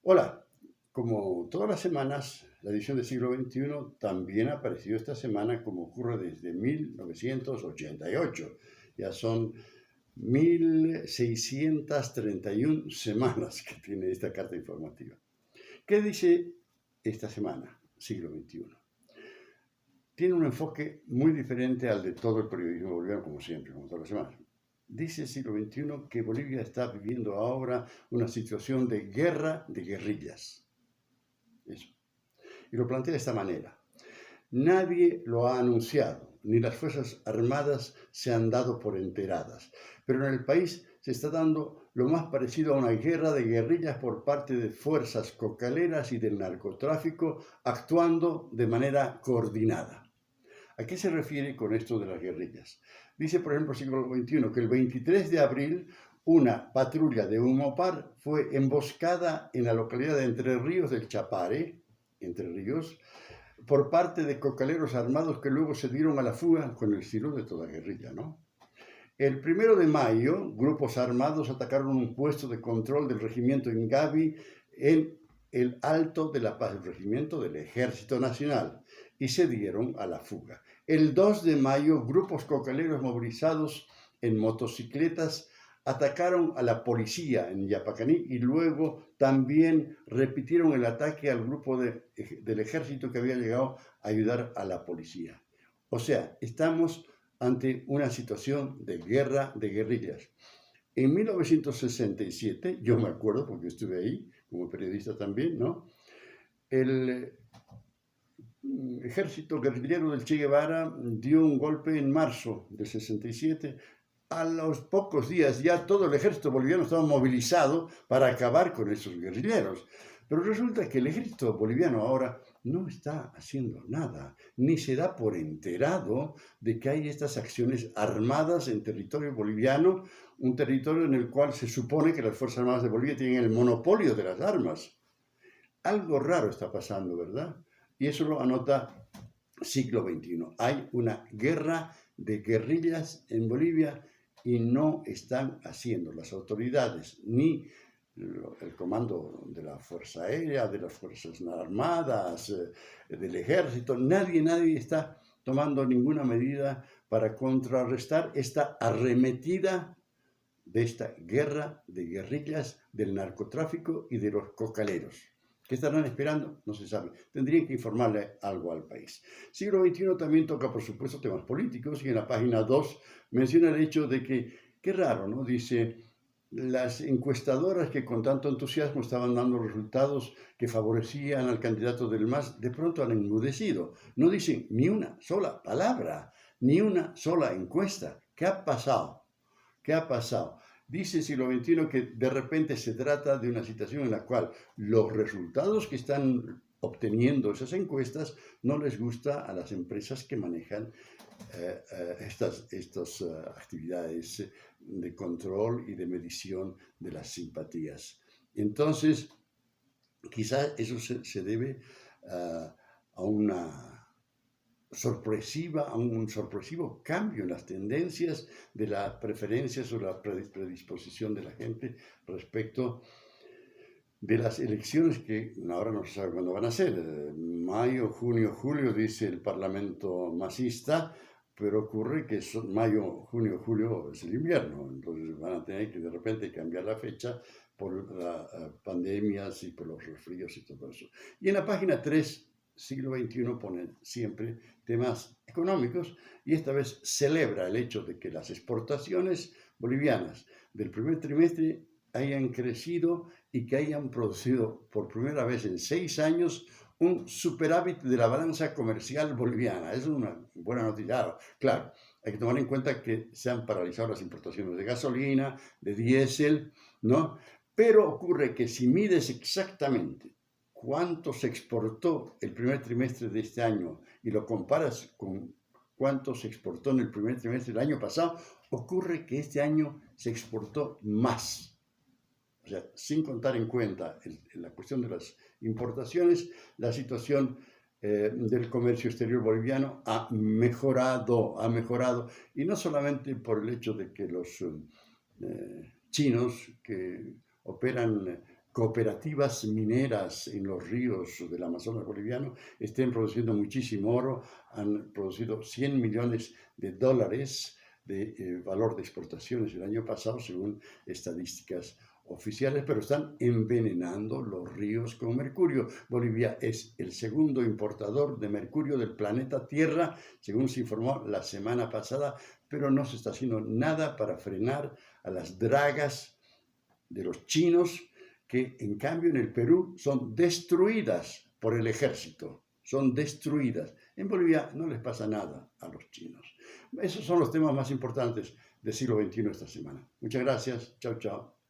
Hola, como todas las semanas, la edición del siglo XXI también ha aparecido esta semana como ocurre desde 1988. Ya son 1631 semanas que tiene esta carta informativa. ¿Qué dice esta semana, siglo XXI? Tiene un enfoque muy diferente al de todo el periodismo boliviano, como siempre, como todas las semanas. Dice el siglo XXI que Bolivia está viviendo ahora una situación de guerra de guerrillas. Eso. Y lo plantea de esta manera. Nadie lo ha anunciado, ni las Fuerzas Armadas se han dado por enteradas, pero en el país se está dando lo más parecido a una guerra de guerrillas por parte de fuerzas cocaleras y del narcotráfico actuando de manera coordinada. ¿A qué se refiere con esto de las guerrillas? Dice, por ejemplo, el siglo XXI que el 23 de abril una patrulla de Humopar fue emboscada en la localidad de Entre Ríos del Chapare, Entre Ríos, por parte de cocaleros armados que luego se dieron a la fuga con el estilo de toda guerrilla, ¿no? El 1 de mayo, grupos armados atacaron un puesto de control del regimiento Ingavi en el Alto de la Paz, el regimiento del Ejército Nacional, y se dieron a la fuga. El 2 de mayo, grupos cocaleros movilizados en motocicletas atacaron a la policía en Yapacaní y luego también repitieron el ataque al grupo del ejército que había llegado a ayudar a la policía. O sea, estamos ante una situación de guerra de guerrillas. En 1967, yo me acuerdo porque estuve ahí como periodista también, ¿no? El ejército guerrillero del Che Guevara dio un golpe en marzo del 67. A los pocos días ya todo el ejército boliviano estaba movilizado para acabar con esos guerrilleros. Pero resulta que el ejército boliviano ahora no está haciendo nada, ni se da por enterado de que hay estas acciones armadas en territorio boliviano, un territorio en el cual se supone que las Fuerzas Armadas de Bolivia tienen el monopolio de las armas. Algo raro está pasando, ¿verdad? Y eso lo anota siglo XXI. Hay una guerra de guerrillas en Bolivia y no están haciendo las autoridades ni el comando de la Fuerza Aérea, de las Fuerzas Armadas, del Ejército, nadie está tomando ninguna medida para contrarrestar esta arremetida de esta guerra de guerrillas, del narcotráfico y de los cocaleros. ¿Qué estarán esperando? No se sabe. Tendrían que informarle algo al país. Siglo XXI también toca, por supuesto, temas políticos y en la página 2 menciona el hecho de que, qué raro, ¿no? Dice, las encuestadoras que con tanto entusiasmo estaban dando resultados que favorecían al candidato del MAS, de pronto han enmudecido. No dicen ni una sola palabra, ni una sola encuesta. ¿Qué ha pasado? ¿Qué ha pasado? Dice el siglo XXI que de repente se trata de una situación en la cual los resultados que están obteniendo esas encuestas no les gusta a las empresas que manejan estas actividades de control y de medición de las simpatías. Entonces, quizás eso se debe a un sorpresivo cambio en las tendencias de las preferencias o la predisposición de la gente respecto de las elecciones que ahora no se sabe cuándo van a ser. Mayo, junio, julio, dice el Parlamento masista, pero ocurre que mayo, junio, julio es el invierno, entonces van a tener que de repente cambiar la fecha por las pandemias y por los resfríos y todo eso. Y en la página 3, siglo XXI, pone siempre temas económicos y esta vez celebra el hecho de que las exportaciones bolivianas del primer trimestre hayan crecido y que hayan producido por primera vez en 6 años un superávit de la balanza comercial boliviana. Es una buena noticia. Claro, hay que tomar en cuenta que se han paralizado las importaciones de gasolina, de diésel, ¿no? Pero ocurre que si mides exactamente cuánto se exportó el primer trimestre de este año y lo comparas con cuánto se exportó en el primer trimestre del año pasado, ocurre que este año se exportó más. O sea, sin contar en cuenta la cuestión de las importaciones, la situación del comercio exterior boliviano ha mejorado, y no solamente por el hecho de que los chinos que operan cooperativas mineras en los ríos del Amazonas boliviano estén produciendo muchísimo oro, han producido 100 millones de dólares de valor de exportaciones el año pasado, según estadísticas oficiales, pero están envenenando los ríos con mercurio. Bolivia es el segundo importador de mercurio del planeta Tierra, según se informó la semana pasada, pero no se está haciendo nada para frenar a las dragas de los chinos, que en cambio en el Perú son destruidas por el ejército, son destruidas. En Bolivia no les pasa nada a los chinos. Esos son los temas más importantes del siglo XXI esta semana. Muchas gracias. Chao, chao.